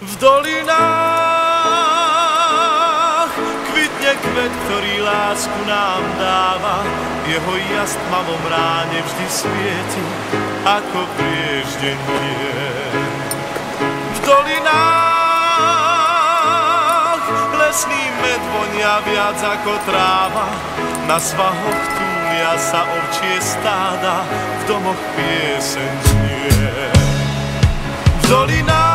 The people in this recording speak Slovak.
V dolinách kvitne kvet, ktorý lásku nám dáva. Jeho jas v tmavom ráne vždy svieti ako prieždenie. V dolinách lesný med vonia viac ako tráva. Na svahoch túlia sa ovčie stáda, v domoch pieseň znie. V dolinách